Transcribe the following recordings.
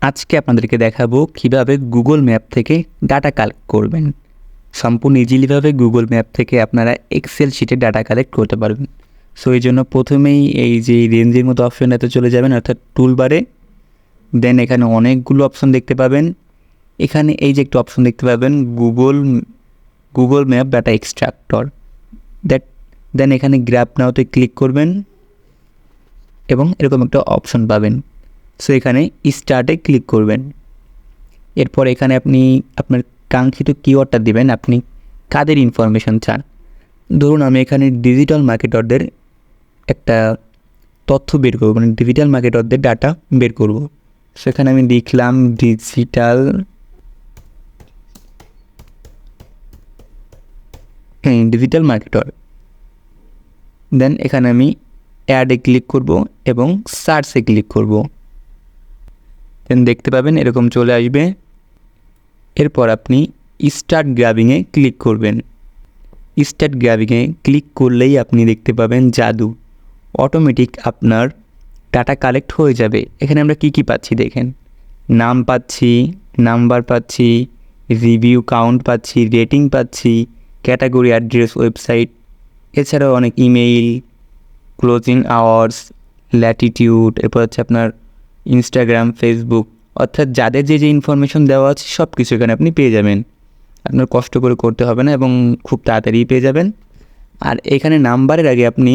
আজকে আপনাদেরকে দেখাবো কিভাবে গুগল ম্যাপ থেকে ডাটা কালেক্ট করবেন। সম্পূর্ণ ইজিলিভাবে গুগল ম্যাপ থেকে আপনারা এক্সেল শিটে ডাটা কালেক্ট করতে পারবেন। সো এই জন্য প্রথমেই এই যে রেঞ্জের মতো অপশনটাতে চলে যাবেন, অর্থাৎ টুলবারে। দেন এখানে অনেকগুলো অপশন দেখতে পাবেন। এখানে এই যে একটা অপশন দেখতে পাবেন গুগল ম্যাপ ডাটা এক্সট্রাক্টর। দেন এখানে গ্র্যাব নাওতে ক্লিক করবেন এবং এরকম একটা অপশন পাবেন। সো এখানে স্টার্টে ক্লিক করবেন। এরপর এখানে আপনি আপনার কাঙ্ক্ষিত কিওয়ার্ডটা দিবেন, আপনি কাদের ইনফরমেশন চান। ধরুন আমি এখানে ডিজিটাল মার্কেটারদের একটা তথ্য বের করব, মানে ডিজিটাল মার্কেটারদের ডাটা বের করব। সেখানে আমি লিখলাম ডিজিটাল মার্কেটার। দেন এখানে আমি অ্যাডে ক্লিক করব এবং সার্চে ক্লিক করব। দেন দেখতে পাবেন এরকম চলে আসবে। এরপর আপনি স্টার্ট গ্র্যাবিংয়ে ক্লিক করবেন। স্টার্ট গ্র্যাবিংয়ে ক্লিক করলেই আপনি দেখতে পাবেন জাদু, অটোমেটিক আপনার ডাটা কালেক্ট হয়ে যাবে। এখানে আমরা কি পাচ্ছি দেখেন, নাম পাচ্ছি, নাম্বার পাচ্ছি, রিভিউ কাউন্ট পাচ্ছি, রেটিং পাচ্ছি, ক্যাটাগরি, অ্যাড্রেস, ওয়েবসাইট, এছাড়াও অনেক ইমেইল, ক্লোজিং আওয়ার্স, ল্যাটিটিউড, এরপর হচ্ছে আপনার ইনস্টাগ্রাম, ফেসবুক, অর্থাৎ যাদের যে ইনফরমেশন দেওয়া আছে সব কিছু এখানে আপনি পেয়ে যাবেন। আপনার কষ্ট করে করতে হবে না এবং খুব তাড়াতাড়ি পেয়ে যাবেন। আর এখানে নাম্বারের আগে আপনি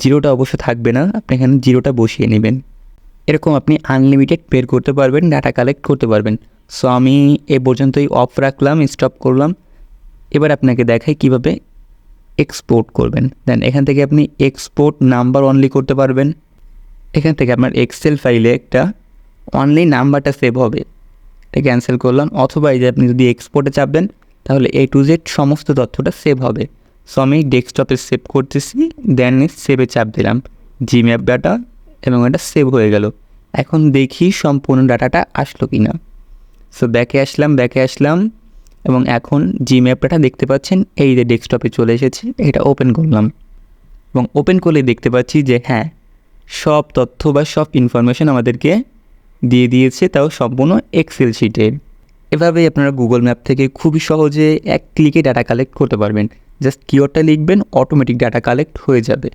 জিরোটা অবশ্য থাকবে না, আপনি এখানে জিরোটা বসিয়ে নেবেন। এরকম আপনি আনলিমিটেড বের করতে পারবেন, ডাটা কালেক্ট করতে পারবেন। সো আমি এ পর্যন্তই অফ রাখলাম, স্টপ করলাম। এবার আপনাকে দেখাই কিভাবে এক্সপোর্ট করবেন। দেন এখান থেকে আপনি এক্সপোর্ট নাম্বার অনলি করতে পারবেন। এখান থেকে আপনার এক্সেল ফাইলে একটা অনলি নাম্বারটা সেভ হবে, এটা ক্যান্সেল করলাম। অথবা এই যে আপনি যদি এক্সপোর্টে চাপবেন তাহলে A to Z সমস্ত তথ্যটা সেভ হবে। সো আমি ডেস্কটপে সেভ করতেছি, দেন সেভে চাপ দিলাম, জিম্যাপ ডাটা, এবং এটা সেভ হয়ে গেল। এখন দেখি সম্পূর্ণ ডাটাটা আসলো কি না। সো ব্যাকে আসলাম এবং এখন জিম্যাপ ডাটা দেখতে পাচ্ছেন এই যে ডেস্কটপে চলে এসেছে। এটা ওপেন করলাম এবং ওপেন করলে দেখতে পাচ্ছি যে হ্যাঁ, সব তথ্য বা সব ইনফরমেশন আমাদেরকে দিয়ে দিয়েছে, তাও সম্পূর্ণ এক্সেল শিটে। এভাবেই আপনারা গুগল ম্যাপ থেকে খুবই সহজে এক ক্লিকে ডাটা কালেক্ট করতে পারবেন। জাস্ট কিওয়ার্ডটা লিখবেন, অটোমেটিক ডাটা কালেক্ট হয়ে যাবে।